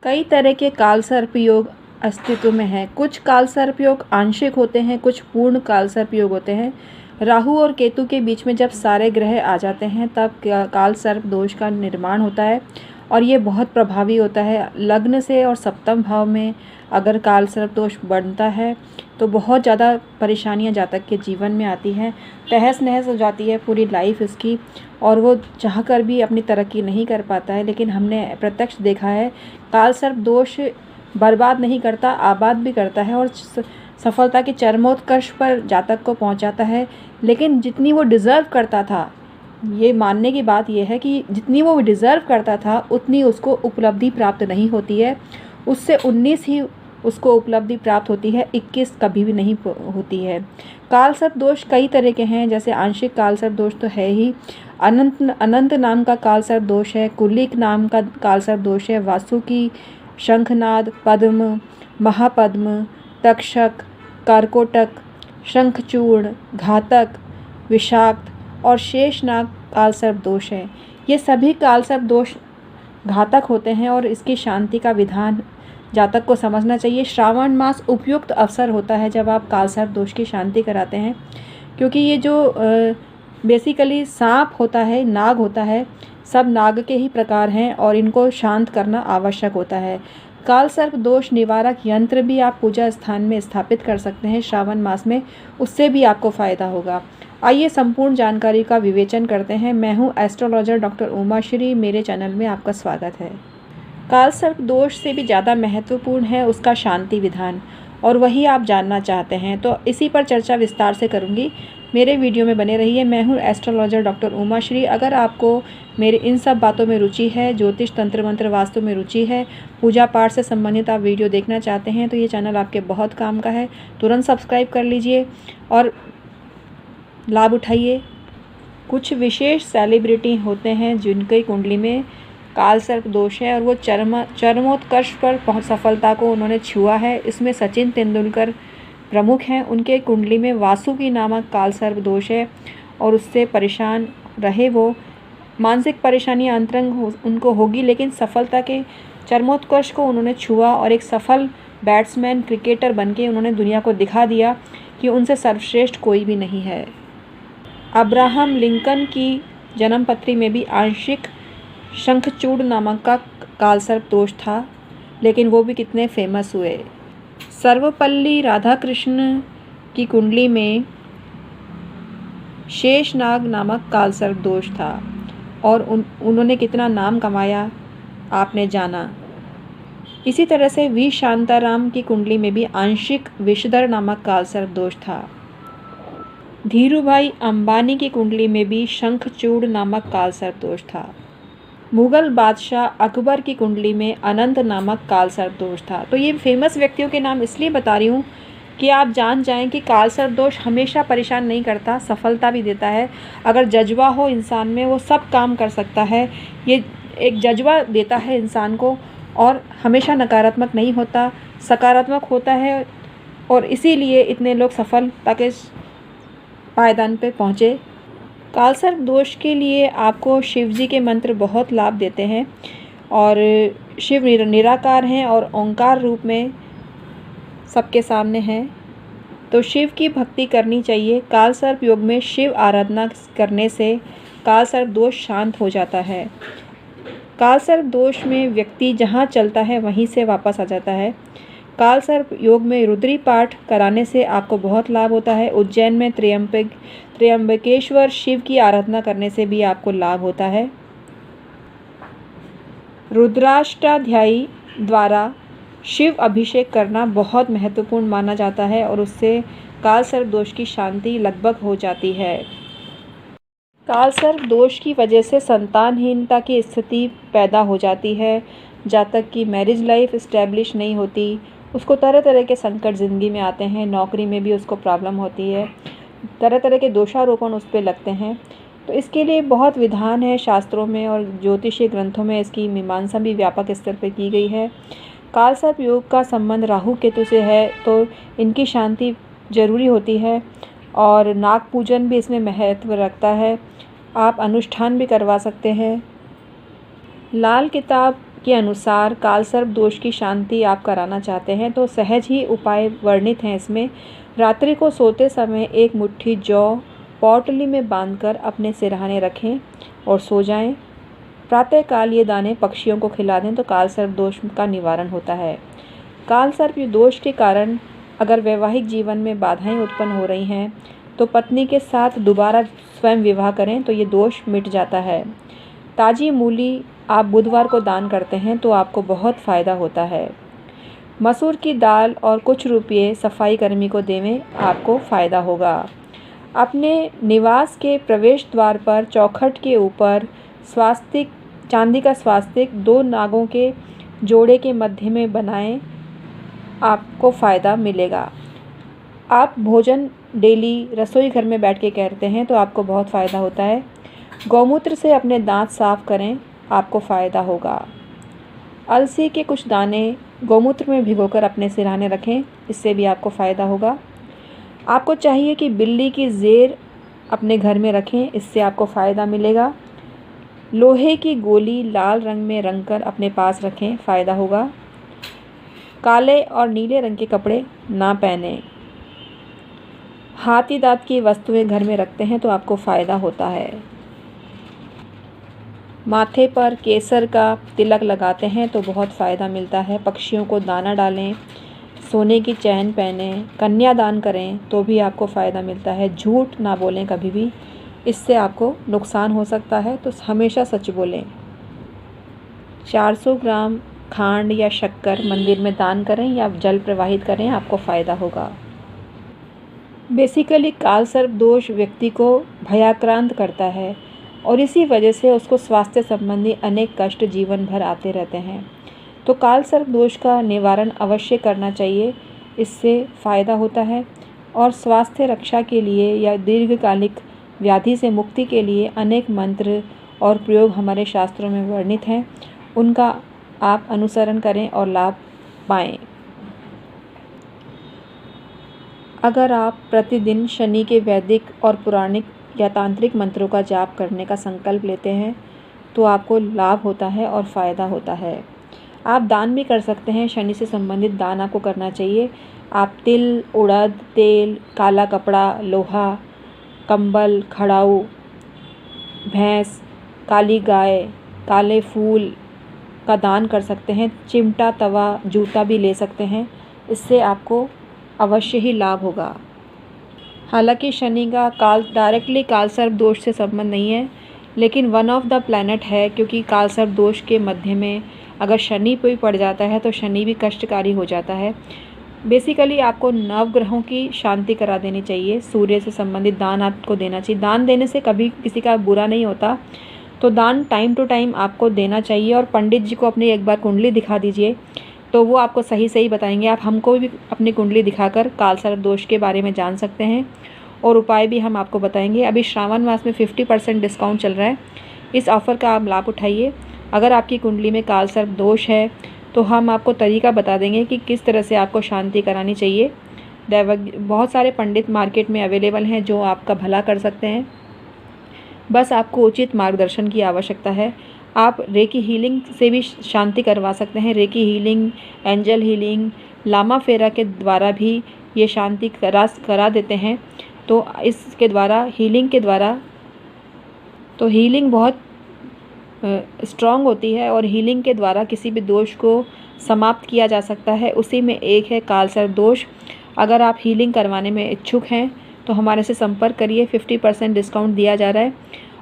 कई तरह के काल सर्प योग अस्तित्व में हैं। कुछ काल सर्प योग आंशिक होते हैं, कुछ पूर्ण काल सर्प योग होते हैं। राहु और केतु के बीच में जब सारे ग्रह आ जाते हैं तब काल सर्प दोष का निर्माण होता है और ये बहुत प्रभावी होता है। लग्न से और सप्तम भाव में अगर काल सर्प दोष बनता है तो बहुत ज़्यादा परेशानियां जातक के जीवन में आती हैं। तहस नहस हो जाती है पूरी लाइफ इसकी और वो चाह कर भी अपनी तरक्की नहीं कर पाता है। लेकिन हमने प्रत्यक्ष देखा है काल सर्प दोष बर्बाद नहीं करता, आबाद भी करता है और सफलता के चरमोत्कर्ष पर जातक को पहुंचाता है। लेकिन जितनी वो डिज़र्व करता था, ये मानने की बात यह है कि जितनी वो डिज़र्व करता था उतनी उसको उपलब्धि प्राप्त नहीं होती है। उससे 19 ही उसको उपलब्धि प्राप्त होती है, 21 कभी भी नहीं होती है। काल सर्प दोष कई तरह के हैं, जैसे आंशिक काल सर्प दोष तो है ही, अनंत नाम का काल सर्प दोष है, कुलिक नाम का काल सर्प दोष है, वासुकी, शंखनाद, पद्म, महापद्म, तक्षक, कारकोटक, शंखचूर्ण, घातक, विषाक्त और शेषनाग काल सर्प दोष है। ये सभी काल सर्प दोष घातक होते हैं और इसकी शांति का विधान जातक को समझना चाहिए। श्रावण मास उपयुक्त अवसर होता है जब आप काल सर्प दोष की शांति कराते हैं, क्योंकि ये जो बेसिकली सांप होता है, नाग होता है, सब नाग के ही प्रकार हैं और इनको शांत करना आवश्यक होता है। काल सर्प दोष निवारक यंत्र भी आप पूजा स्थान में स्थापित कर सकते हैं श्रावण मास में, उससे भी आपको फ़ायदा होगा। आइए संपूर्ण जानकारी का विवेचन करते हैं। मैं हूँ एस्ट्रोलॉजर डॉक्टर उमाश्री, मेरे चैनल में आपका स्वागत है। काल सर्प दोष से भी ज़्यादा महत्वपूर्ण है उसका शांति विधान, और वही आप जानना चाहते हैं, तो इसी पर चर्चा विस्तार से करूँगी। मेरे वीडियो में बने रहिए। मैं हूँ एस्ट्रोलॉजर डॉक्टर उमाश्री। अगर आपको मेरे इन सब बातों में रुचि है, ज्योतिष, तंत्र मंत्र, वास्तु में रुचि है, पूजा पाठ से संबंधित आप वीडियो देखना चाहते हैं, तो ये चैनल आपके बहुत काम का है। तुरंत सब्सक्राइब कर लीजिए और लाभ उठाइए। कुछ विशेष सेलिब्रिटी होते हैं जिनकी कुंडली में काल सर्प दोष है और वो चरमोत्कर्ष पर सफलता को उन्होंने छुआ है। इसमें सचिन तेंदुलकर प्रमुख हैं। उनके कुंडली में वासुकी नामक काल सर्प दोष है और उससे परेशान रहे वो। मानसिक परेशानियां अंतरंग उनको होगी, लेकिन सफलता के चरमोत्कर्ष को उन्होंने छुआ और एक सफल बैट्समैन, क्रिकेटर बनके उन्होंने दुनिया को दिखा दिया कि उनसे सर्वश्रेष्ठ कोई भी नहीं है। अब्राहम लिंकन की जन्मपत्री में भी आंशिक शंखचूड़ नामक का काल सर्प दोष था, लेकिन वो भी कितने फेमस हुए। सर्वपल्ली राधाकृष्ण की कुंडली में शेषनाग नामक काल सर्प दोष था और उन्होंने कितना नाम कमाया आपने जाना। इसी तरह से वी शांताराम की कुंडली में भी आंशिक विषधर नामक काल सर्प दोष था। धीरूभाई अंबानी की कुंडली में भी शंखचूड़ नामक काल सर्प दोष था। मुगल बादशाह अकबर की कुंडली में अनंत नामक काल सर्प दोष था। तो ये फेमस व्यक्तियों के नाम इसलिए बता रही हूँ कि आप जान जाएं कि काल सर्प दोष हमेशा परेशान नहीं करता, सफलता भी देता है। अगर जज्बा हो इंसान में, वो सब काम कर सकता है। ये एक जज्बा देता है इंसान को और हमेशा नकारात्मक नहीं होता, सकारात्मक होता है, और इसीलिए इतने लोग सफलता के पायदान पे पहुँचे। काल सर्प दोष के लिए आपको शिव जी के मंत्र बहुत लाभ देते हैं और शिव निराकार हैं और ओंकार रूप में सबके सामने हैं, तो शिव की भक्ति करनी चाहिए। काल सर्प योग में शिव आराधना करने से काल सर्प दोष शांत हो जाता है। काल सर्प दोष में व्यक्ति जहाँ चलता है वहीं से वापस आ जाता है। काल सर्प योग में रुद्री पाठ कराने से आपको बहुत लाभ होता है। उज्जैन में त्र्यंबकेश्वर शिव की आराधना करने से भी आपको लाभ होता है। रुद्राष्टाध्यायी द्वारा शिव अभिषेक करना बहुत महत्वपूर्ण माना जाता है और उससे काल सर्प दोष की शांति लगभग हो जाती है। काल सर्प दोष की वजह से संतानहीनता की स्थिति पैदा हो जाती है। जातक की मैरिज लाइफ इस्टेब्लिश नहीं होती, उसको तरह तरह के संकट ज़िंदगी में आते हैं। नौकरी में भी उसको प्रॉब्लम होती है, तरह तरह के दोषारोपण उस पर लगते हैं। तो इसके लिए बहुत विधान है शास्त्रों में और ज्योतिषीय ग्रंथों में इसकी मीमांसा भी व्यापक स्तर पर की गई है। काल सर्प योग का संबंध राहु केतु से है, तो इनकी शांति जरूरी होती है और नाग पूजन भी इसमें महत्व रखता है। आप अनुष्ठान भी करवा सकते हैं। लाल किताब के अनुसार कालसर्प दोष की शांति आप कराना चाहते हैं तो सहज ही उपाय वर्णित हैं इसमें। रात्रि को सोते समय एक मुट्ठी जौ पौटली में बांधकर अपने सिरहाने रखें और सो जाएं। प्रातःकाल ये दाने पक्षियों को खिला दें तो कालसर्प दोष का निवारण होता है। कालसर्प दोष के कारण अगर वैवाहिक जीवन में बाधाएं उत्पन्न हो रही हैं तो पत्नी के साथ दोबारा स्वयं विवाह करें तो ये दोष मिट जाता है। ताजी मूली आप बुधवार को दान करते हैं तो आपको बहुत फ़ायदा होता है। मसूर की दाल और कुछ रुपये सफाई कर्मी को देवें, आपको फ़ायदा होगा। अपने निवास के प्रवेश द्वार पर चौखट के ऊपर स्वास्तिक, चांदी का स्वास्तिक 2 नागों के जोड़े के मध्य में बनाएं, आपको फ़ायदा मिलेगा। आप भोजन डेली रसोई घर में बैठ के करते हैं तो आपको बहुत फ़ायदा होता है। गौमूत्र से अपने दांत साफ करें, आपको फ़ायदा होगा। अलसी के कुछ दाने गौमूत्र में भिगोकर अपने सिरहाने रखें, इससे भी आपको फ़ायदा होगा। आपको चाहिए कि बिल्ली की ज़ेर अपने घर में रखें, इससे आपको फ़ायदा मिलेगा। लोहे की गोली लाल रंग में रंगकर अपने पास रखें, फ़ायदा होगा। काले और नीले रंग के कपड़े ना पहनें। हाथी दांत की वस्तुएं घर में रखते हैं तो आपको फ़ायदा होता है। माथे पर केसर का तिलक लगाते हैं तो बहुत फ़ायदा मिलता है। पक्षियों को दाना डालें, सोने की चैन पहनें, कन्यादान करें तो भी आपको फ़ायदा मिलता है। झूठ ना बोलें कभी भी, इससे आपको नुकसान हो सकता है, तो हमेशा सच बोलें। 400 ग्राम खांड या शक्कर मंदिर में दान करें या जल प्रवाहित करें, आपको फ़ायदा होगा। बेसिकली कालसर्प दोष व्यक्ति को भयाक्रांत करता है और इसी वजह से उसको स्वास्थ्य संबंधी अनेक कष्ट जीवन भर आते रहते हैं। तो कालसर्प दोष का निवारण अवश्य करना चाहिए, इससे फ़ायदा होता है। और स्वास्थ्य रक्षा के लिए या दीर्घकालिक व्याधि से मुक्ति के लिए अनेक मंत्र और प्रयोग हमारे शास्त्रों में वर्णित हैं, उनका आप अनुसरण करें और लाभ पाएं। अगर आप प्रतिदिन शनि के वैदिक और पुराणिक या तांत्रिक मंत्रों का जाप करने का संकल्प लेते हैं तो आपको लाभ होता है और फ़ायदा होता है। आप दान भी कर सकते हैं, शनि से संबंधित दान आपको करना चाहिए। आप तिल, उड़द तेल, काला कपड़ा, लोहा, कंबल, खड़ाऊ, भैंस, काली गाय, काले फूल का दान कर सकते हैं। चिमटा, तवा, जूता भी ले सकते हैं, इससे आपको अवश्य ही लाभ होगा। हालांकि शनि का डायरेक्टली कालसर्प दोष से संबंध नहीं है, लेकिन वन ऑफ द प्लैनेट है, क्योंकि कालसर्प दोष के मध्य में अगर शनि पे पड़ जाता है तो शनि भी कष्टकारी हो जाता है। बेसिकली आपको नवग्रहों की शांति करा देनी चाहिए। सूर्य से संबंधित दान आपको देना चाहिए। दान देने से कभी किसी का बुरा नहीं होता, तो दान टाइम टू टाइम आपको देना चाहिए। और पंडित जी को अपनी एक बार कुंडली दिखा दीजिए, तो वो आपको सही बताएंगे। आप हमको भी अपनी कुंडली दिखाकर कालसर्प दोष के बारे में जान सकते हैं और उपाय भी हम आपको बताएंगे। अभी श्रावण मास में 50% डिस्काउंट चल रहा है, इस ऑफ़र का आप लाभ उठाइए। अगर आपकी कुंडली में कालसर्प दोष है तो हम आपको तरीका बता देंगे कि किस तरह से आपको शांति करानी चाहिए। बहुत सारे पंडित मार्केट में अवेलेबल हैं जो आपका भला कर सकते हैं, बस आपको उचित मार्गदर्शन की आवश्यकता है। आप रेकी हीलिंग से भी शांति करवा सकते हैं। रेकी हीलिंग, एंजल हीलिंग, लामा फेरा के द्वारा भी ये शांति करा देते हैं। तो इसके द्वारा हीलिंग बहुत स्ट्रॉन्ग होती है और हीलिंग के द्वारा किसी भी दोष को समाप्त किया जा सकता है। उसी में एक है कालसर्प दोष। अगर आप हीलिंग करवाने में इच्छुक हैं तो हमारे से संपर्क करिए। 50% डिस्काउंट दिया जा रहा है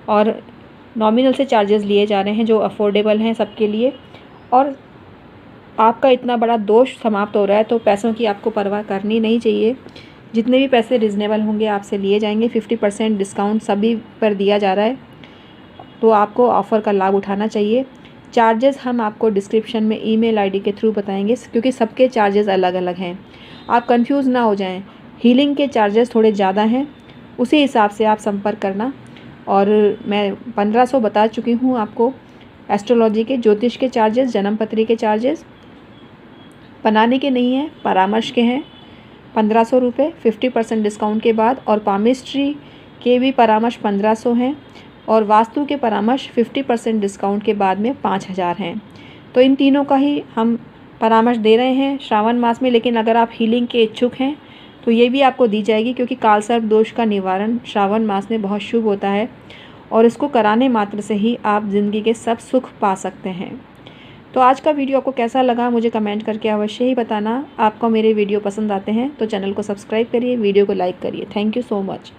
और नॉमिनल से चार्जेस लिए जा रहे हैं जो अफोर्डेबल हैं सबके लिए। और आपका इतना बड़ा दोष समाप्त हो रहा है तो पैसों की आपको परवाह करनी नहीं चाहिए। जितने भी पैसे रिजनेबल होंगे आपसे लिए जाएंगे। 50% डिस्काउंट सभी पर दिया जा रहा है, तो आपको ऑफ़र का लाभ उठाना चाहिए। चार्जेस हम आपको डिस्क्रिप्शन में ईमेल आईडी के थ्रू बताएंगे, क्योंकि सबके चार्जेस अलग अलग हैं। आप कंफ्यूज ना हो जाएं। हीलिंग के चार्जेस थोड़े ज़्यादा हैं, उसी हिसाब से आप संपर्क करना। और मैं 1500 बता चुकी हूँ आपको। एस्ट्रोलॉजी के, ज्योतिष के चार्जेस, जन्म पत्री के चार्जेस बनाने के नहीं हैं, परामर्श के हैं 1500 रुपये 50% डिस्काउंट के बाद। और पामिस्ट्री के भी परामर्श 1500 हैं और वास्तु के परामर्श 50% डिस्काउंट के बाद में 5000 हैं। तो इन तीनों का ही हम परामर्श दे रहे हैं श्रावण मास में। लेकिन अगर आप हीलिंग के इच्छुक हैं तो ये भी आपको दी जाएगी, क्योंकि कालसर्प दोष का निवारण श्रावण मास में बहुत शुभ होता है और इसको कराने मात्र से ही आप ज़िंदगी के सब सुख पा सकते हैं। तो आज का वीडियो आपको कैसा लगा मुझे कमेंट करके अवश्य ही बताना। आपको मेरे वीडियो पसंद आते हैं तो चैनल को सब्सक्राइब करिए, वीडियो को लाइक करिए। Thank you so much.